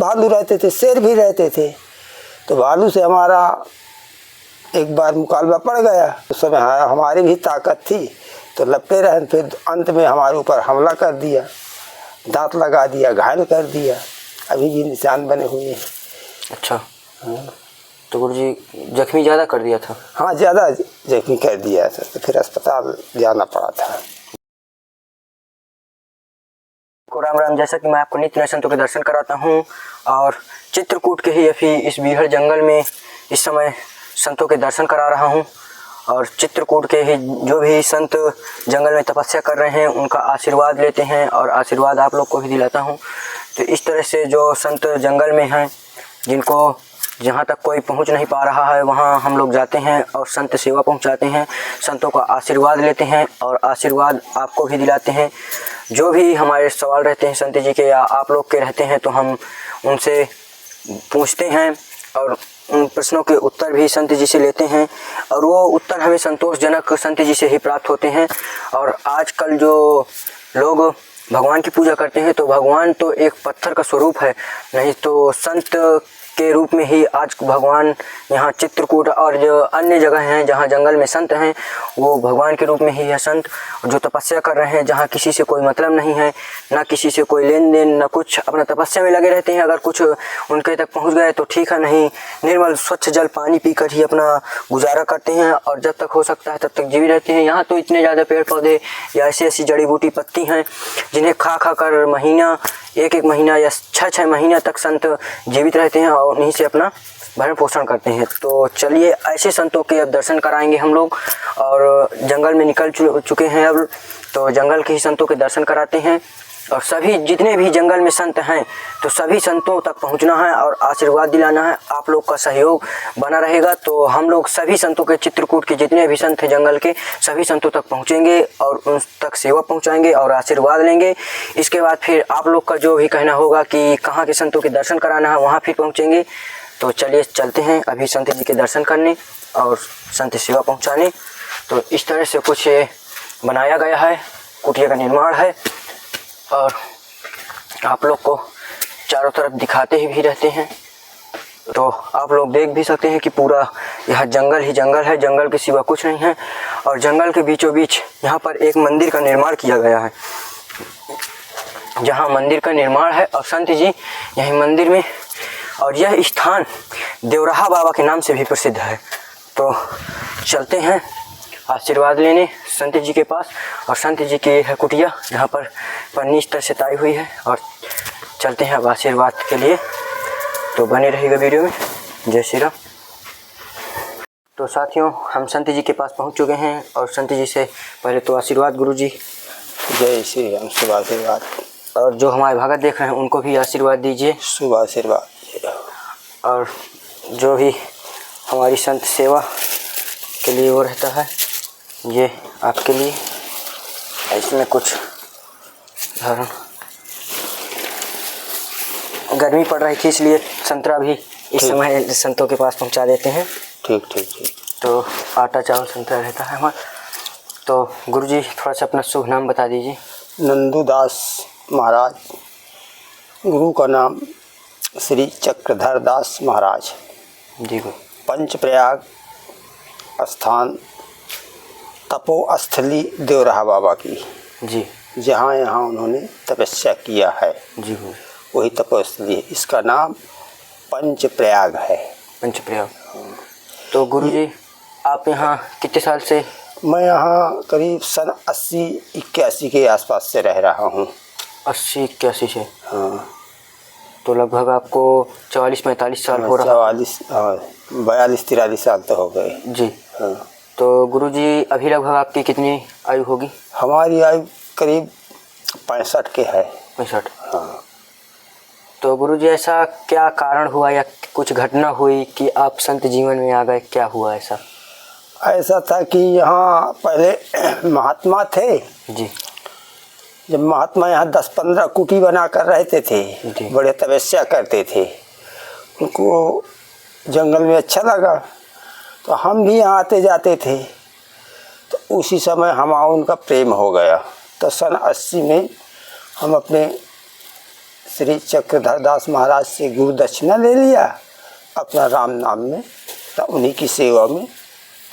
भालू रहते थे, शेर भी रहते थे। तो भालू से हमारा एक बार मुकाबला पड़ गया। उस समय हमारी भी ताकत थी, तो लपटे रहे। फिर अंत में हमारे ऊपर हमला कर दिया, दांत लगा दिया, घायल कर दिया। अभी भी निशान बने हुए हैं। अच्छा। तो गुरुजी जख्मी ज़्यादा कर दिया था? हाँ, ज़्यादा जख्मी कर दिया था, तो फिर अस्पताल जाना पड़ा था। राम राम। जैसा कि मैं आपको नित्य नए संतों के दर्शन कराता हूँ, और चित्रकूट के ही अभी इस बीहड़ जंगल में इस समय संतों के दर्शन करा रहा हूँ। और चित्रकूट के ही जो भी संत जंगल में तपस्या कर रहे हैं उनका आशीर्वाद लेते हैं, और आशीर्वाद आप लोग को भी दिलाता हूँ। तो इस तरह से जो संत जंगल में हैं, जिनको जहाँ तक कोई पहुँच नहीं पा रहा है वहाँ हम लोग जाते हैं और संत सेवा पहुँचाते हैं, संतों का आशीर्वाद लेते हैं और आशीर्वाद आपको भी दिलाते हैं। जो भी हमारे सवाल रहते हैं संत जी के या आप लोग के रहते हैं, तो हम उनसे पूछते हैं और उन प्रश्नों के उत्तर भी संत जी से लेते हैं, और वो उत्तर हमें संतोषजनक संत जी से ही प्राप्त होते हैं। और आजकल जो लोग भगवान की पूजा करते हैं, तो भगवान तो एक पत्थर का स्वरूप है, नहीं तो संत के रूप में ही आज भगवान यहाँ चित्रकूट और जो अन्य जगह हैं जहाँ जंगल में संत हैं, वो भगवान के रूप में ही है संत जो तपस्या कर रहे हैं, जहाँ किसी से कोई मतलब नहीं है, ना किसी से कोई लेन देन, ना कुछ, अपना तपस्या में लगे रहते हैं। अगर कुछ उनके तक पहुँच गए तो ठीक है, नहीं निर्मल स्वच्छ जल पानी पीकर ही अपना गुजारा करते हैं, और जब तक हो सकता है तब तक जीवित रहते हैं। यहाँ तो इतने ज़्यादा पेड़ पौधे या ऐसी ऐसी जड़ी बूटी पत्ती हैं जिन्हें खा खा कर महीना, एक महीना या 6 महीना तक संत जीवित रहते हैं और उन्हीं से अपना भरण पोषण करते हैं। तो चलिए ऐसे संतों के अब दर्शन कराएंगे हम लोग, और जंगल में निकल चुके हैं अब, तो जंगल के ही संतों के दर्शन कराते हैं। और सभी जितने भी जंगल में संत हैं, तो सभी संतों तक पहुंचना है और आशीर्वाद दिलाना है। आप लोग का सहयोग बना रहेगा तो हम लोग सभी संतों के, चित्रकूट के जितने भी संत हैं जंगल के, सभी संतों तक पहुंचेंगे और उन तक सेवा पहुंचाएंगे और आशीर्वाद लेंगे। इसके बाद फिर आप लोग का जो भी कहना होगा कि कहाँ के संतों के दर्शन कराना है, वहाँ फिर पहुँचेंगे। तो चलिए चलते हैं अभी संत जी के दर्शन करने और संत सेवा पहुँचाने। तो इस तरह से कुछ बनाया गया है, कुटिया का निर्माण है, और आप लोग को चारों तरफ दिखाते ही भी रहते हैं। तो आप लोग देख भी सकते हैं कि पूरा यह जंगल ही जंगल है, जंगल के सिवा कुछ नहीं है। और जंगल के बीचों बीच यहाँ पर एक मंदिर का निर्माण किया गया है, जहाँ मंदिर का निर्माण है और संत जी यही मंदिर में, और यह स्थान देवराहा बाबा के नाम से भी प्रसिद्ध है। तो चलते हैं आशीर्वाद लेने संत जी के पास, और संत जी की है कुटिया जहाँ पर पन्नी इस तरह से ताई हुई है, और चलते हैं अब आशीर्वाद के लिए। तो बने रहिएगा वीडियो में। जय श्री राम। तो साथियों, हम संत जी के पास पहुँच चुके हैं, और संत जी से पहले तो आशीर्वाद गुरु जी। जय श्री राम। शुभ आशीर्वाद। और जो हमारे भगत देख रहे हैं उनको भी आशीर्वाद दीजिए। शुभ आशीर्वाद। और जो भी हमारी संत सेवा के लिए वो रहता है, ये आपके लिए। इसमें कुछ धारण, गर्मी पड़ रही थी इसलिए संतरा भी इस समय संतों के पास पहुंचा देते हैं। ठीक ठीक ठीक। तो आटा चावल संतरा रहता है हमारा। तो गुरुजी थोड़ा सा अपना शुभ नाम बता दीजिए। नंदूदास महाराज, गुरु का नाम श्री चक्रधर दास महाराज। जी गुरु। पंचप्रयाग स्थान तपोस्थली देवराहा बाबा की, जी, जहाँ यहाँ उन्होंने तपस्या किया है, जी गुरु, वही तपोस्थली है। इसका नाम पंचप्रयाग है। पंचप्रयाग। तो गुरुजी आप यहाँ कितने साल से? मैं यहाँ करीब सन 80-81 के आसपास से रह रहा हूँ। 80-81 से? हाँ। तो लगभग आपको 40-45 साल हो रहा? 42-43 साल तो हो गए। जी। हाँ। तो गुरुजी अभी लगभग आपकी कितनी आयु होगी? हमारी आयु करीब 65 के है। 65। हाँ। तो गुरुजी ऐसा क्या कारण हुआ या कुछ घटना हुई कि आप संत जीवन में आ गए? क्या हुआ ऐसा? ऐसा था कि यहाँ पहले महात्मा थे। जी। जब महात्मा यहाँ 10-15 कुटी बना कर रहते थे, बड़े तपस्या करते थे, उनको जंगल में अच्छा लगा, तो हम भी यहाँ आते जाते थे। तो उसी समय हमारा उनका प्रेम हो गया। तो सन 80 में हम अपने श्री चक्रधर दास महाराज से गुरु दक्षिणा ले लिया अपना राम नाम में, तो उन्हीं की सेवा में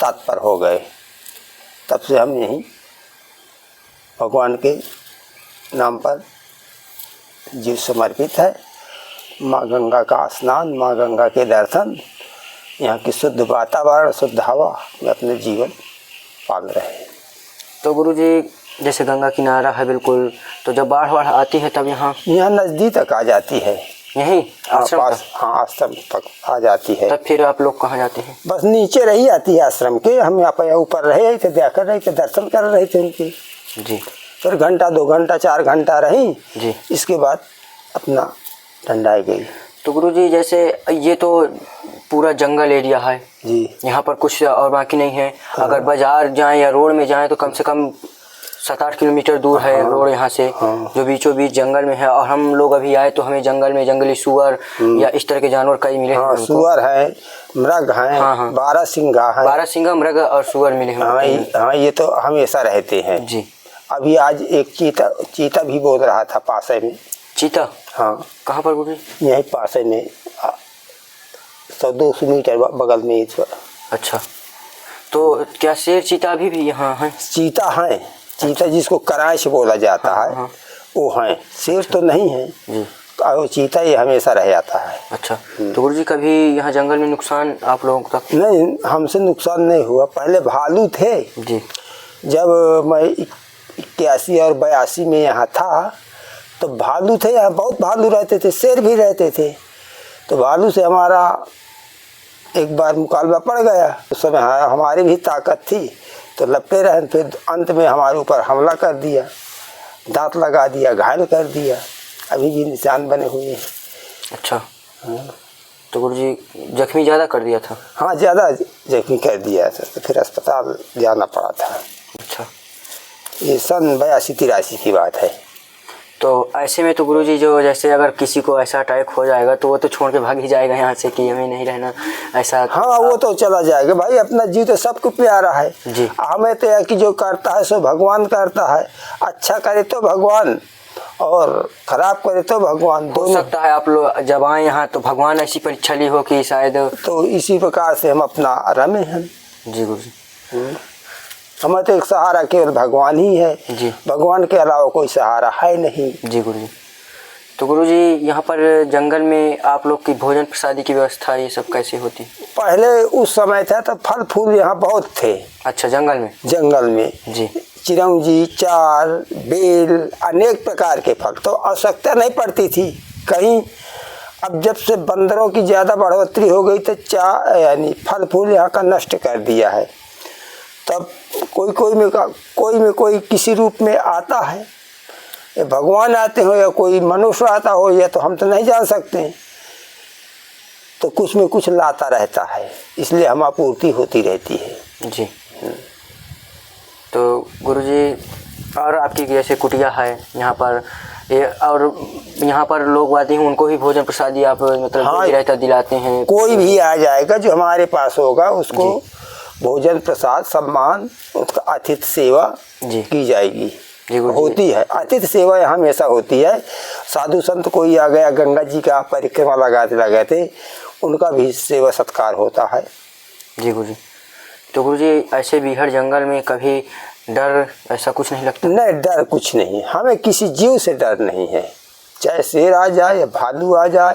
तत्पर हो गए। तब से हम यहीं भगवान के नाम पर जीव समर्पित है। माँ गंगा का स्नान, माँ गंगा के दर्शन, यहाँ की शुद्ध वातावरण, शुद्ध हवा में अपने जीवन पाल रहे हैं। तो गुरुजी जैसे गंगा किनारा है बिल्कुल, तो जब बाढ़ आती है तब यहाँ नज़दीक तक आ जाती है, यहीं आश्रम पास, हाँ आश्रम तक आ जाती है। तब फिर आप लोग कहाँ जाते हैं? बस नीचे रही आती है आश्रम के, हम यहाँ पर ऊपर रहे थे, देखकर रहे थे, दर्शन कर रहे थे उनके। जी। फिर घंटा 2 घंटा 4 घंटा रही जी। इसके बाद अपना ठंडाई गई। तो गुरुजी जैसे ये तो पूरा जंगल एरिया है जी, यहाँ पर कुछ और बाकी नहीं है। हाँ। अगर बाजार जाएं या रोड में जाएं तो कम से कम 7-8 किलोमीटर दूर है। हाँ। रोड यहाँ से। हाँ। जो बीचों बीच जंगल में है, और हम लोग अभी आए तो हमें जंगल में जंगली सुअर या इस तरह के जानवर कई मिले। हाँ, सुअर है, मृग है। हाँ, हाँ। 12 सिंगा है। 12 सिंगा मृग और सुअर मिले हैं। हाँ, ये तो हमेशा रहते हैं जी। अभी आज एक चीता भी बोल रहा था पासे में। चीता? हाँ। कहाँ पर बोल? यही पासे में 100-200 मीटर बगल में। अच्छा, तो क्या शेर चीता भी यहाँ है? चीता है, चीता जिसको कराश बोला जाता है। हाँ। वो है, शेर तो नहीं है जी। तो चीता ये हमेशा रह जाता है। अच्छा, तो गुरुजी कभी यहाँ जंगल में नुकसान आप लोगों का? नहीं, हमसे नुकसान नहीं हुआ। पहले भालू थे जी। जब मैं 81 और 82 में यहाँ था तो भालू थे, यहाँ बहुत भालू रहते थे, शेर भी रहते थे। तो भालू से हमारा एक बार मुकाबला पड़ गया। उस समय हमारी भी ताकत थी तो लपटे रहे, फिर अंत में हमारे ऊपर हमला कर दिया, दांत लगा दिया, घायल कर दिया, अभी भी निशान बने हुए हैं। अच्छा। हाँ। तो गुरुजी जख्मी ज़्यादा कर दिया था? हाँ, ज़्यादा जख्मी कर दिया था, तो फिर अस्पताल जाना पड़ा था। अच्छा, ये सन 82-83 की बात है। तो ऐसे में तो गुरुजी जो जैसे अगर किसी को ऐसा अटैक हो जाएगा तो वो तो छोड़ के भाग ही जाएगा यहाँ से कि हमें नहीं रहना ऐसा। हाँ, वो तो चला जाएगा भाई, अपना जीव तो सबको प्यारा है जी। हमें तो यह कि जो करता है सो भगवान करता है। अच्छा करे तो भगवान और खराब करे तो भगवान। हो सकता है आप लोग जब आए यहाँ तो भगवान ऐसी परीक्षा ली हो कि शायद, तो इसी प्रकार से हम अपना रमे हैं जी। गुरुजी हमें तो एक सहारा केवल भगवान ही है जी। भगवान के अलावा कोई सहारा है नहीं जी। गुरुजी, तो गुरुजी यहाँ पर जंगल में आप लोग की भोजन प्रसादी की व्यवस्था ये सब कैसे होती? पहले उस समय था तो फल फूल यहाँ बहुत थे। अच्छा, जंगल में? जंगल में जी। चिरौंजी, चार, बेल, अनेक प्रकार के फल, तो आवश्यकता नहीं पड़ती थी कहीं। अब जब से बंदरों की ज़्यादा बढ़ोतरी हो गई तो यानी फल फूल यहाँ का नष्ट कर दिया है। तब कोई किसी रूप में आता है, ये भगवान आते हो या कोई मनुष्य आता हो, या तो हम तो नहीं जान सकते। तो कुछ में कुछ लाता रहता है, इसलिए हम आपूर्ति होती रहती है जी। तो गुरुजी और आपकी जैसे कुटिया है यहाँ पर, और यहाँ पर लोग आते हैं उनको भी भोजन प्रसादी आप मतलब हाँ, रहता दिलाते हैं? कोई भी आ जाएगा जो हमारे पास होगा उसको भोजन प्रसाद सम्मान, उसका आतिथ्य सेवा की जाएगी। होती है आतिथ्य सेवा यहाँ हमेशा होती है। साधु संत कोई आ गया, गंगा जी का परिक्रमा लगाते उनका भी सेवा सत्कार होता है जी। गुरुजी, तो गुरुजी ऐसे बीहड़ जंगल में कभी डर ऐसा कुछ नहीं लगता? नहीं, डर कुछ नहीं, हमें किसी जीव से डर नहीं है। चाहे शेर आ जाए या भालू आ जाए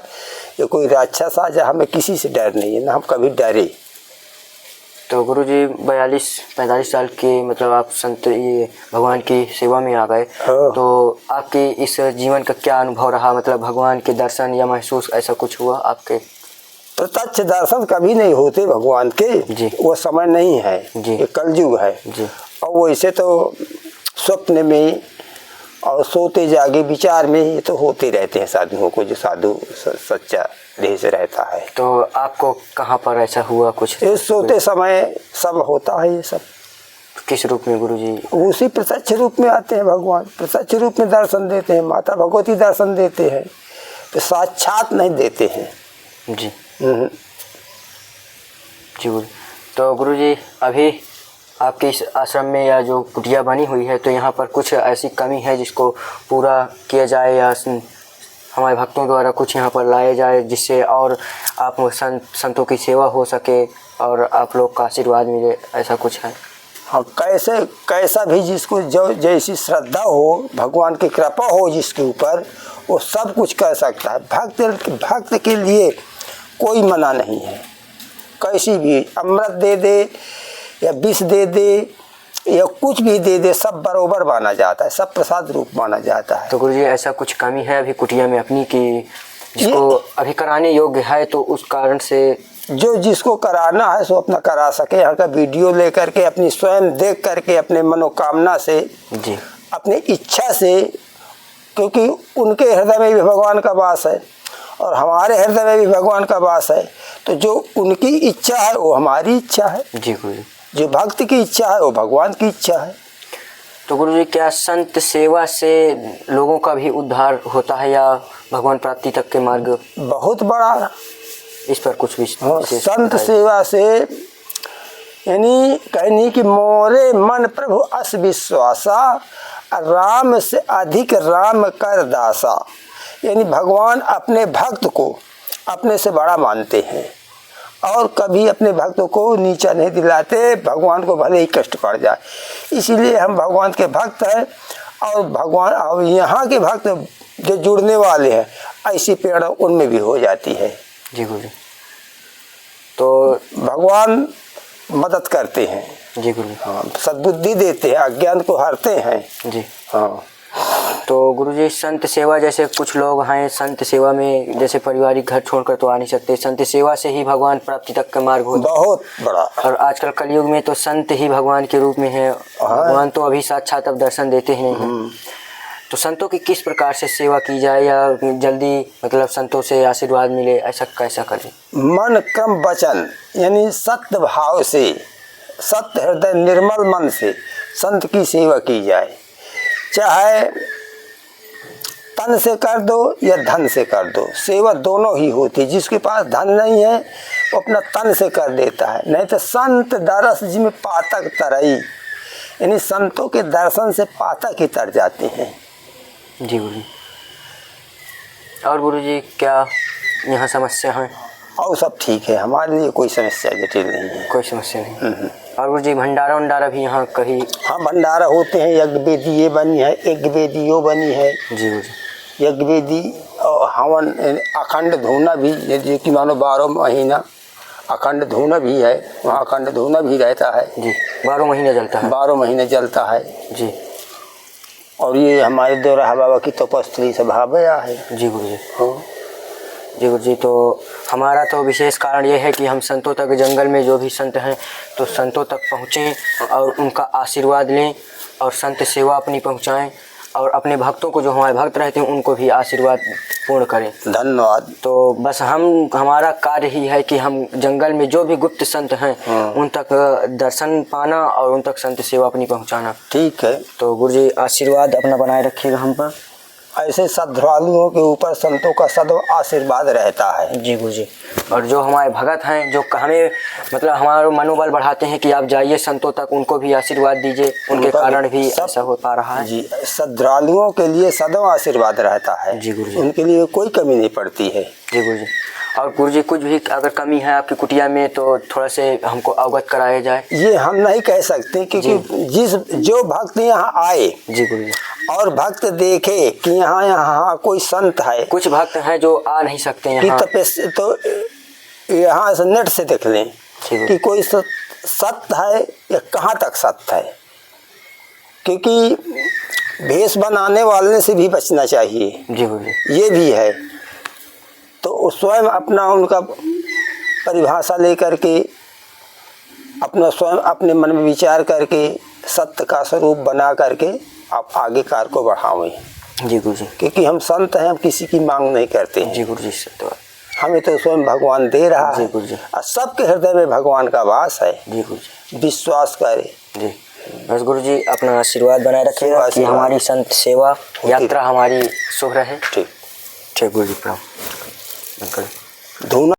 या कोई राक्षस आ जाए, हमें किसी से डर नहीं है, ना हम कभी डरे। तो गुरुजी 42-45 साल के मतलब आप संत ये भगवान की सेवा में आ गए। हाँ। तो आपके इस जीवन का क्या अनुभव रहा? मतलब भगवान के दर्शन या महसूस ऐसा कुछ हुआ आपके? प्रत्यक्ष दर्शन कभी नहीं होते भगवान के जी। वो समय नहीं है जी। ये कलयुग है जी। और वैसे तो स्वप्न में और सोते जागे विचार में ये तो होते रहते हैं साधुओं को, जो साधु सच्चा देह से रहता है। तो आपको कहाँ पर ऐसा हुआ कुछ? इस सोते समय सब होता है ये सब। किस रूप में गुरुजी? उसी प्रत्यक्ष रूप में आते हैं भगवान, प्रत्यक्ष रूप में दर्शन देते हैं, माता भगवती दर्शन देते हैं, तो साक्षात नहीं देते हैं जी। जी गुरु। तो गुरुजी अभी आपके इस आश्रम में या जो कुटिया बनी हुई है तो यहाँ पर कुछ ऐसी कमी है जिसको पूरा किया जाए या हमारे भक्तों द्वारा कुछ यहाँ पर लाए जाए, जिससे और आप संतों की सेवा हो सके और आप लोग का आशीर्वाद मिले, ऐसा कुछ है? हाँ, कैसा भी जिसको जो जैसी श्रद्धा हो, भगवान की कृपा हो जिसके ऊपर, वो सब कुछ कर सकता है। भक्त के लिए कोई मना नहीं है। कैसी भी अमृत दे दे या विष दे दे या कुछ भी दे दे, सब बरोबर माना जाता है, सब प्रसाद रूप माना जाता है। तो गुरुजी ऐसा कुछ कमी है अभी कुटिया में अपनी की जिसको अभी कराने योग्य है, तो उस कारण से जो जिसको कराना है सो अपना करा सके। यहाँ का वीडियो लेकर के अपनी स्वयं देख करके अपने मनोकामना से जी, अपनी इच्छा से, क्योंकि उनके हृदय में भी भगवान का वास है और हमारे हृदय में भी भगवान का वास है, तो जो उनकी इच्छा है वो हमारी इच्छा है। जी गुरुजी। जो भक्त की इच्छा है वो भगवान की इच्छा है। तो गुरुजी क्या संत सेवा से लोगों का भी उद्धार होता है या भगवान प्राप्ति तक के मार्ग बहुत बड़ा, इस पर कुछ भी संत सेवा से यानी कहनी कि मोरे मन प्रभु अस विश्वासा, राम से अधिक राम कर दासा। यानी भगवान अपने भक्त को अपने से बड़ा मानते हैं और कभी अपने भक्तों को नीचा नहीं दिलाते, भगवान को भले ही कष्ट पड़ जाए। इसीलिए हम भगवान के भक्त हैं और भगवान और यहाँ के भक्त जो जुड़ने वाले हैं, ऐसी प्रेरणा उनमें भी हो जाती है। जी गुरुजी। तो भगवान मदद करते हैं। जी गुरुजी। हाँ, सद्बुद्धि देते हैं, अज्ञान को हरते हैं। जी हाँ। तो गुरुजी संत सेवा, जैसे कुछ लोग हैं संत सेवा में जैसे पारिवारिक घर छोड़कर तो आ नहीं सकते, संत सेवा से ही भगवान प्राप्ति तक का मार्ग होता है। बहुत बड़ा। और आजकल कलयुग में तो संत ही भगवान के रूप में है, भगवान तो अभी साक्षात अब दर्शन देते ही नहीं हैं। तो संतों की किस प्रकार से सेवा की जाए या जल्दी मतलब संतों से आशीर्वाद मिले, ऐसा कैसा करें? मन क्रम वचन यानी सत्य भाव से, सत्य हृदय निर्मल मन से संत की सेवा की जाए। चाहे तन से कर दो या धन से कर दो, सेवा दोनों ही होती है। जिसके पास धन नहीं है वो अपना तन से कर देता है, नहीं तो संत दरस जिसमें पातक तरई, यानी संतों के दर्शन से पातक ही तर जाते हैं। जी गुरुजी। और गुरुजी क्या यहाँ समस्या है? और सब ठीक है, हमारे लिए कोई समस्या जटिल नहीं है। कोई समस्या नहीं। और गुरुजी भंडारा भी यहाँ कहीं? हाँ, भंडारा होते हैं, यज्ञ वेदी ये बनी है, यज्ञ वेदी यो बनी है। जी गुरुजी। यज्ञ वेदी और हवन अखंड धूना भी, जैसे कि मानो 12 महीना अखंड धूना भी है, वहाँ अखंड धूना भी रहता है। जी, 12 महीने जलता है। 12 महीने जलता है जी। और ये हमारे दोराहा बाबा की तपस्वी सभा बया है। जी गुरुजी। हाँ जी गुरुजी। तो हमारा तो विशेष कारण ये है कि हम संतों तक, जंगल में जो भी संत हैं तो संतों तक पहुँचें और उनका आशीर्वाद लें और संत सेवा अपनी पहुँचाएं और अपने भक्तों को, जो हमारे भक्त रहते हैं, उनको भी आशीर्वाद पूर्ण करें। धन्यवाद। तो बस हमारा कार्य ही है कि हम जंगल में जो भी गुप्त संत हैं उन तक दर्शन पाना और उन तक संत सेवा अपनी पहुंचाना। ठीक है। तो गुरुजी आशीर्वाद अपना बनाए रखिएगा हम पर। ऐसे श्रद्धालुओं के ऊपर संतों का सदैव आशीर्वाद रहता है। जी गुरुजी। और जो हमारे भगत हैं, जो हमें मतलब हमारा मनोबल बढ़ाते हैं कि आप जाइए संतों तक, उनको भी आशीर्वाद दीजिए, उनके कारण भी ऐसा हो पा रहा है। जी, श्रद्धालुओं के लिए सदैव आशीर्वाद रहता है। जी गुरुजी। उनके लिए कोई कमी नहीं पड़ती है। जी गुरुजी। और गुरुजी कुछ भी अगर कमी है आपकी कुटिया में तो थोड़ा से हमको अवगत कराया जाए। ये हम नहीं कह सकते, क्योंकि जो भक्त यहाँ आए जी गुरुजी और भक्त देखे कि यहाँ कोई संत है, कुछ भक्त हैं जो आ नहीं सकते यहाँ, तो यहाँ से नेट से देख लें कि कोई सत्य है या कहाँ तक सत्य है, क्योंकि भेष बनाने वाले से भी बचना चाहिए। जी गुरुजी। ये भी है, तो स्वयं अपना उनका परिभाषा लेकर के अपना स्वयं अपने मन में विचार करके सत्य का स्वरूप बना करके आप आगे कार्य को बढ़ावें। जी गुरुजी। क्योंकि हम संत हैं, हम किसी की मांग नहीं करते हैं। जी गुरुजी। सत्यवाद। हमें तो स्वयं भगवान दे रहा है। जी गुरुजी। और सबके हृदय में भगवान का वास है। जी गुरुजी। विश्वास करें। जी बस गुरुजी अपना आशीर्वाद बनाए रखिएगा कि हमारी संत सेवा यात्रा हमारी शुभ रहे। ठीक ठीक गुरुजी। प्रणाम। धूना